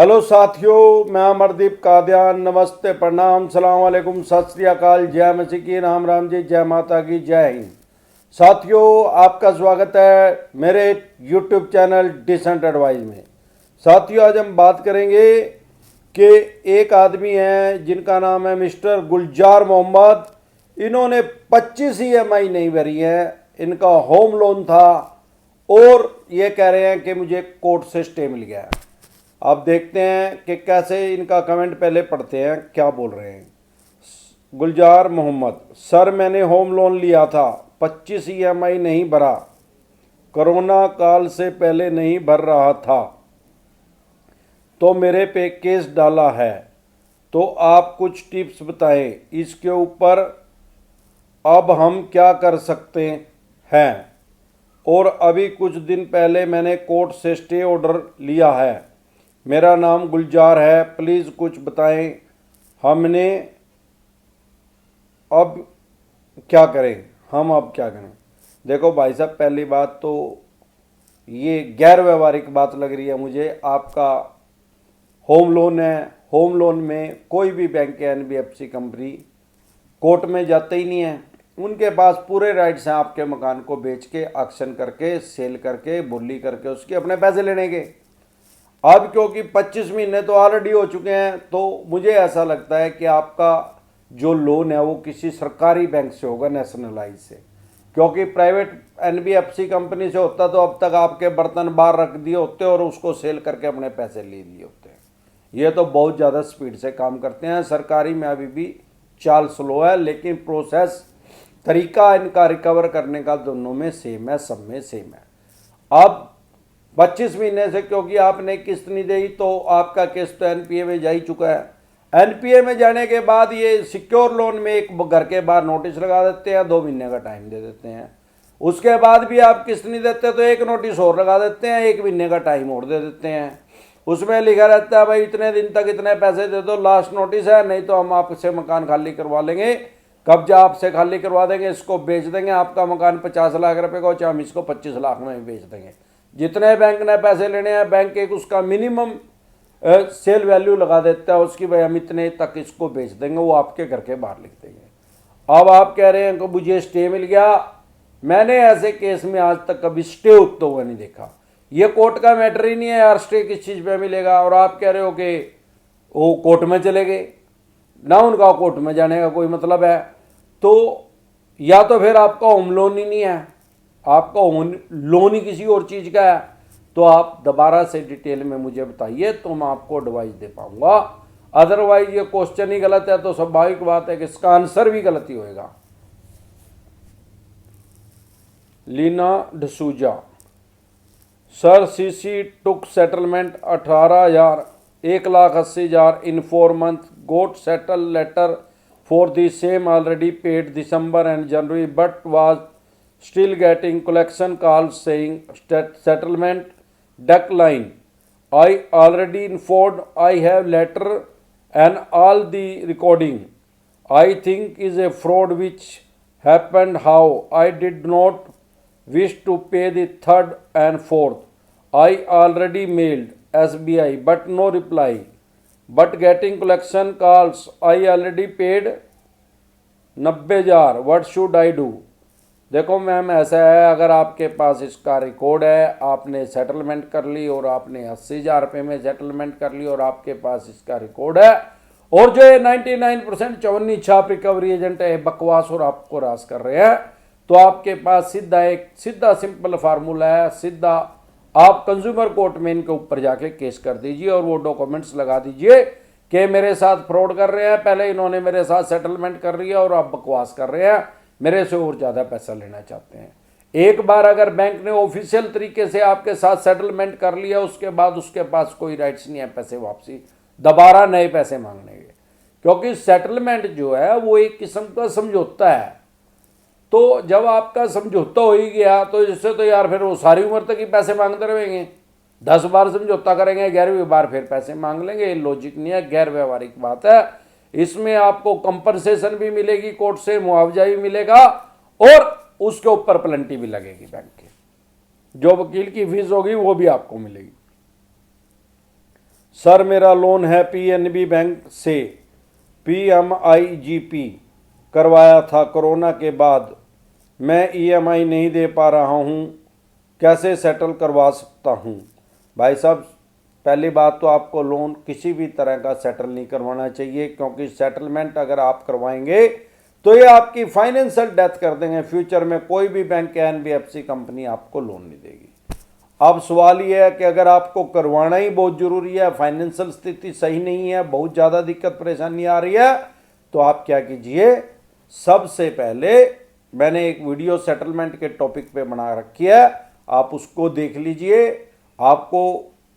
Hello साथियों, मैं अमरदीप कादियान। नमस्ते, प्रणाम, सलाम वालेकुम, सत श्री अकाल, जय मसीह की, राम राम जी, जय माता की, जय हिंद। साथियों, आपका स्वागत है मेरे यूट्यूब चैनल डिसेंट एडवाइस में। साथियों, आज हम बात करेंगे कि एक आदमी है जिनका नाम है मिस्टर गुलजार मोहम्मद। इन्होंने 25 EMI नहीं भरी है। इनका होम लोन था और ये कह रहे हैं कि मुझे कोर्ट से स्टे मिल गया है। अब देखते हैं कि कैसे इनका कमेंट पहले पढ़ते हैं, क्या बोल रहे हैं। गुलजार मोहम्मद: सर, मैंने होम लोन लिया था, 25 EMI नहीं भरा। कोरोना काल से पहले नहीं भर रहा था तो मेरे पे केस डाला है। तो आप कुछ टिप्स बताएं इसके ऊपर। अब हम क्या कर सकते हैं? और अभी कुछ दिन पहले मैंने कोर्ट से स्टे ऑर्डर लिया है। मेरा नाम गुलजार है, प्लीज़ कुछ बताएं। हमने अब क्या करें? हम अब क्या करें? देखो भाई साहब, पहली बात तो ये गैर व्यवहारिक बात लग रही है मुझे। आपका होम लोन है, होम लोन में कोई भी बैंक या NBFC कंपनी कोर्ट में जाते ही नहीं है। उनके पास पूरे राइट्स हैं आपके मकान को बेच के, ऑक्शन करके, सेल करके, बोली करके उसके अपने पैसे लेने के। अब क्योंकि 25 महीने तो ऑलरेडी हो चुके हैं, तो मुझे ऐसा लगता है कि आपका जो लोन है वो किसी सरकारी बैंक से होगा, नेशनलाइज से। क्योंकि प्राइवेट NBFC कंपनी से होता तो अब तक आपके बर्तन बाहर रख दिए होते और उसको सेल करके अपने पैसे ले लिए होते हैं। ये तो बहुत ज़्यादा स्पीड से काम करते हैं। सरकारी में अभी भी चाल स्लो है, लेकिन प्रोसेस, तरीका इनका रिकवर करने का दोनों में सेम है, सब में सेम है। अब 25 महीने से क्योंकि आपने किस्त नहीं दी तो आपका केस तो NPA में जा ही चुका है। NPA में जाने के बाद ये सिक्योर लोन में एक घर के बाहर नोटिस लगा देते हैं, 2 महीने का टाइम दे देते हैं। उसके बाद भी आप किस्त नहीं देते तो एक नोटिस और लगा देते हैं, 1 महीने का टाइम और दे देते हैं। उसमें लिखा रहता है भाई इतने दिन तक इतने पैसे दे दो, लास्ट नोटिस है, नहीं तो हम आपसे मकान खाली करवा लेंगे, कब्जा आपसे खाली करवा देंगे, इसको बेच देंगे। आपका मकान 50 लाख रुपए का हो, चाहे हम इसको 25 लाख में बेच देंगे। जितने बैंक ने पैसे लेने हैं, बैंक एक उसका मिनिमम सेल वैल्यू लगा देता है उसकी, भाई हम इतने तक इसको बेच देंगे, वो आपके घर के बाहर लिख देंगे। अब आप कह रहे हैं कि मुझे स्टे मिल गया। मैंने ऐसे केस में आज तक कभी स्टे उठते हुए नहीं देखा। ये कोर्ट का मैटर ही नहीं है यार, स्टे किस चीज़ पे मिलेगा। और आप कह रहे हो कि वो कोर्ट में चले गए ना, उनका कोर्ट में जाने का कोई मतलब है? तो या तो फिर आपका होम लोन ही नहीं है, आपका होम लोन ही किसी और चीज़ का है। तो आप दोबारा से डिटेल में मुझे बताइए तो मैं आपको एडवाइस दे पाऊंगा। अदरवाइज ये क्वेश्चन ही गलत है तो स्वाभाविक बात है कि इसका आंसर भी गलत ही होएगा। Leena D'Souza: sir, CC took settlement 18,000, 1,80,000 in 4 month, got settle letter for the same already paid December and January but was still getting collection calls saying settlement decline. I already informed, I have letter and all the recording. I think is a fraud which happened how I did not wish to pay the third and fourth. I already mailed SBI but no reply. But getting collection calls, I already paid 90,000. What should I do? देखो ma'am, ऐसा है, अगर आपके पास इसका record है, आपने settlement कर ली और आपने 80,000 रुपये में सेटलमेंट कर ली और आपके पास इसका रिकॉर्ड है, और जो ये 99% चवन्नी छाप रिकवरी एजेंट है बकवास और आपको रास कर रहे हैं, तो आपके पास सीधा सिंपल फार्मूला है। सीधा आप कंज्यूमर कोर्ट में इनके ऊपर जाके केस कर दीजिए और वो डॉक्यूमेंट्स लगा दीजिए कि मेरे साथ फ्रॉड कर रहे हैं, पहले इन्होंने मेरे साथ सेटलमेंट कर लिया और आप बकवास कर रहे हैं, मेरे से और ज़्यादा पैसा लेना चाहते हैं। एक बार अगर बैंक ने ऑफिशियल तरीके से आपके साथ सेटलमेंट कर लिया, उसके बाद उसके पास कोई राइट्स नहीं है पैसे वापसी, दोबारा नए पैसे मांगने के। क्योंकि सेटलमेंट जो है वो एक किस्म का समझौता है। तो जब आपका समझौता हो ही गया तो इससे तो यार फिर वो सारी उम्र तक ही पैसे मांगते रहेंगे। 10 बार समझौता करेंगे, 11वीं बार फिर पैसे मांग लेंगे। ये लॉजिक नहीं है, गैर व्यवहारिक बात है। इसमें आपको कंपनसेशन भी मिलेगी कोर्ट से, मुआवजा भी मिलेगा और उसके ऊपर पेनल्टी भी लगेगी बैंक की। जो वकील की फीस होगी वो भी आपको मिलेगी। सर मेरा लोन है पीएनबी बैंक से, पीएमआईजीपी करवाया था कोरोना के बाद, मैं ईएमआई नहीं दे पा रहा हूँ, कैसे सेटल करवा सकता हूँ? भाई साहब, पहली बात तो आपको लोन किसी भी तरह का सेटल नहीं करवाना चाहिए, क्योंकि सेटलमेंट अगर आप करवाएंगे तो ये आपकी फाइनेंशियल डेथ कर देंगे। फ्यूचर में कोई भी बैंक या एनबीएफसी कंपनी आपको लोन नहीं देगी। अब सवाल ये है कि अगर आपको करवाना ही बहुत ज़रूरी है, फाइनेंशियल स्थिति सही नहीं है, बहुत ज़्यादा दिक्कत परेशानी आ रही है, तो आप क्या कीजिए, सबसे पहले मैंने एक वीडियो सेटलमेंट के टॉपिक पे बना रखी है, आप उसको देख लीजिए। आपको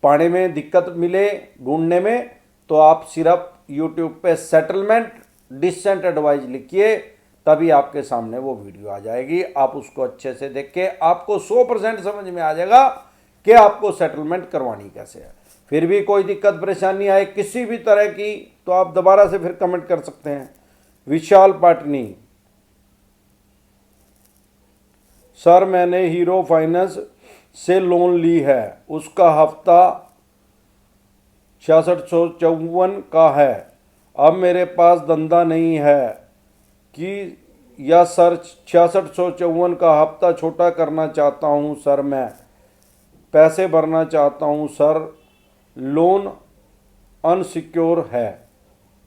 पाने में दिक्कत मिले ढूंढने में, तो आप सिर्फ यूट्यूब पे सेटलमेंट डिसेंट एडवाइस लिखिए, तभी आपके सामने वो वीडियो आ जाएगी। आप उसको अच्छे से देख के आपको 100% समझ में आ जाएगा कि आपको सेटलमेंट करवानी कैसे है। फिर भी कोई दिक्कत परेशानी आए किसी भी तरह की, तो आप दोबारा से फिर कमेंट कर सकते हैं। विशाल पाटनी, सर मैंने हीरो फाइनेंस से लोन ली है, उसका हफ्ता 6654 का है, अब मेरे पास धंधा नहीं है कि या सर 6654 का हफ्ता छोटा करना चाहता हूँ सर, मैं पैसे भरना चाहता हूँ सर, लोन अनसिक्योर है।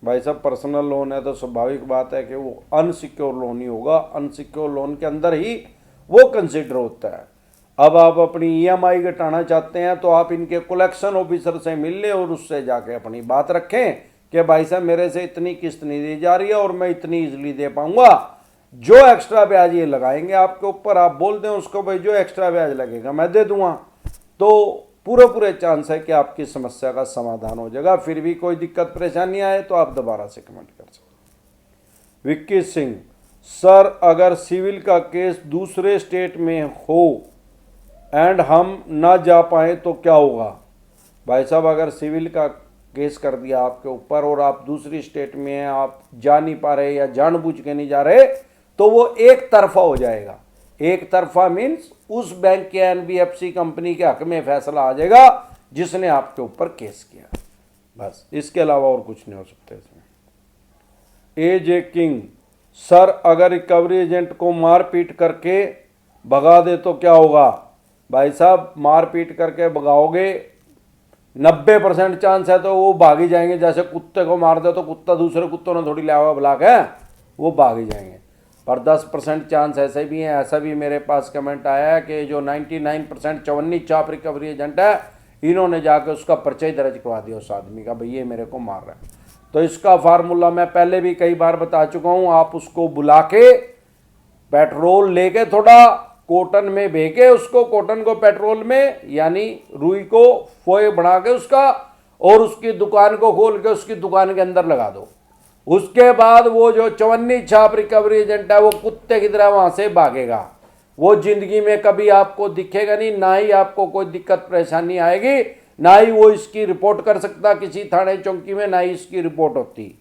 भाई साहब, पर्सनल लोन है तो स्वाभाविक बात है कि वो अनसिक्योर लोन ही होगा, अनसिक्योर लोन के अंदर ही वो कंसिडर होता है। अब आप अपनी ईएमआई घटाना चाहते हैं तो आप इनके कलेक्शन ऑफिसर से मिल लें और उससे जाके अपनी बात रखें कि भाई साहब मेरे से इतनी किस्त नहीं दी जा रही है और मैं इतनी इजली दे पाऊंगा, जो एक्स्ट्रा ब्याज ये लगाएंगे आपके ऊपर, आप बोल दें उसको भाई जो एक्स्ट्रा ब्याज लगेगा मैं दे दूंगा, तो पूरे चांस है कि आपकी समस्या का समाधान हो जाएगा। फिर भी कोई दिक्कत परेशानी आए तो आप दोबारा से कमेंट कर सकते। विक्की सिंह, सर अगर सिविल का केस दूसरे स्टेट में हो एंड हम ना जा पाए तो क्या होगा? भाई साहब, अगर सिविल का केस कर दिया आपके ऊपर और आप दूसरी स्टेट में हैं, आप जा नहीं पा रहे या जानबूझ के नहीं जा रहे, तो वो एक तरफा हो जाएगा। एक तरफा मीन्स उस बैंक के एनबीएफसी कंपनी के हक में फैसला आ जाएगा जिसने आपके ऊपर केस किया, बस, इसके अलावा और कुछ नहीं हो सकता इसमें। एजे किंग, सर अगर रिकवरी एजेंट को मारपीट करके भगा दे तो क्या होगा? भाई साहब, मारपीट करके भगाओगे 90% चांस है तो वो भाग ही जाएंगे। जैसे कुत्ते को मार दे तो कुत्ता दूसरे कुत्तों ने थोड़ी लिया हुआ बुला के वो भाग ही जाएंगे, पर 10% चांस ऐसे भी हैं। ऐसा भी मेरे पास कमेंट आया है कि जो 99% चवन्नी चाप रिकवरी एजेंट है, इन्होंने जाके उसका परिचय दर्ज करवा दिया उस आदमी का, भाई ये मेरे को मार रहा है। तो इसका फार्मूला मैं पहले भी कई बार बता चुका हूँ, आप उसको बुला के पेट्रोल लेके थोड़ा कॉटन में भेके उसको, कॉटन को पेट्रोल में यानी रुई को फोए बना के उसका, और उसकी दुकान को खोल के उसकी दुकान के अंदर लगा दो। उसके बाद वो जो चवन्नी छाप रिकवरी एजेंट है वो कुत्ते की तरह वहां से भागेगा, वो जिंदगी में कभी आपको दिखेगा नहीं, ना ही आपको कोई दिक्कत परेशानी आएगी, ना ही वो इसकी रिपोर्ट कर सकता किसी थाने चौकी में, ना ही इसकी रिपोर्ट होती।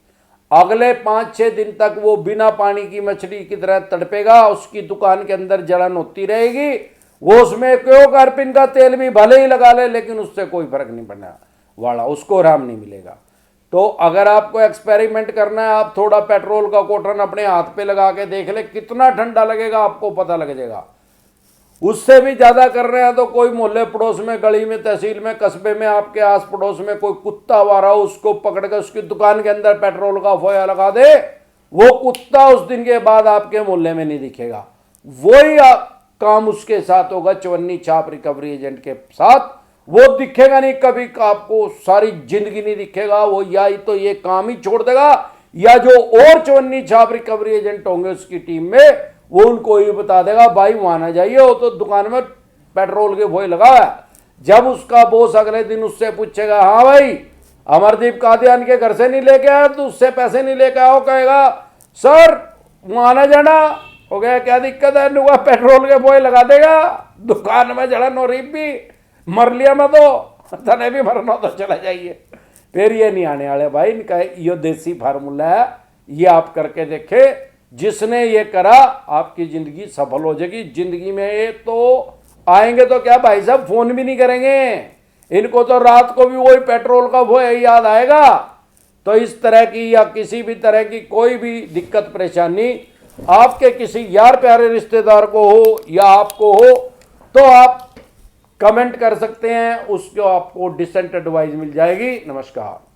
अगले 5-6 दिन तक वो बिना पानी की मछली की तरह तड़पेगा, उसकी दुकान के अंदर जलन होती रहेगी, वो उसमें क्यों कार्पिन का तेल भी भले ही लगा ले लेकिन उससे कोई फर्क नहीं पड़ने वाला, उसको आराम नहीं मिलेगा। तो अगर आपको एक्सपेरिमेंट करना है, आप थोड़ा पेट्रोल का कॉटन अपने हाथ पे लगा के देख ले, कितना ठंडा लगेगा आपको पता लग जाएगा। उससे भी ज्यादा कर रहे हैं तो कोई मोहल्ले पड़ोस में, गली में, तहसील में, कस्बे में, आपके आस पड़ोस में कोई कुत्ता आ रहा हो, उसको पकड़ कर उसकी दुकान के अंदर पेट्रोल का फोया लगा दे, वो कुत्ता उस दिन के बाद आपके मोहल्ले में नहीं दिखेगा। वही काम उसके साथ होगा चवन्नी छाप रिकवरी एजेंट के साथ, वो दिखेगा नहीं कभी, आपको सारी जिंदगी नहीं दिखेगा। वो या तो ये काम ही छोड़ देगा, या जो और चवन्नी छाप रिकवरी एजेंट होंगे उसकी टीम में, वो उनको ही बता देगा भाई वहां ना जाइए, वो तो दुकान में पेट्रोल के फोए लगा है। जब उसका बॉस अगले दिन उससे पूछेगा, हाँ भाई अमरदीप कादियान के घर से नहीं लेके आया, तो उससे पैसे नहीं लेके आओ, कहेगा सर वहां ना जाना, हो गया क्या दिक्कत है, नुआ पेट्रोल के फोए लगा देगा, दुकान में जड़न हो रही भी, मर लिया मैं तो तने भी मरना तो चला जाइए। फिर ये नहीं आने वाले भाई, इनका ये देसी फार्मूला है, ये आप करके देखे, जिसने ये करा आपकी जिंदगी सफल हो जाएगी। जिंदगी में ये तो आएंगे तो क्या भाई साहब, फोन भी नहीं करेंगे, इनको तो रात को भी वही पेट्रोल का वो याद आएगा। तो इस तरह की या किसी भी तरह की कोई भी दिक्कत परेशानी आपके किसी यार प्यारे रिश्तेदार को हो या आपको हो तो आप कमेंट कर सकते हैं, उसको आपको डिसेंट एडवाइस मिल जाएगी। नमस्कार।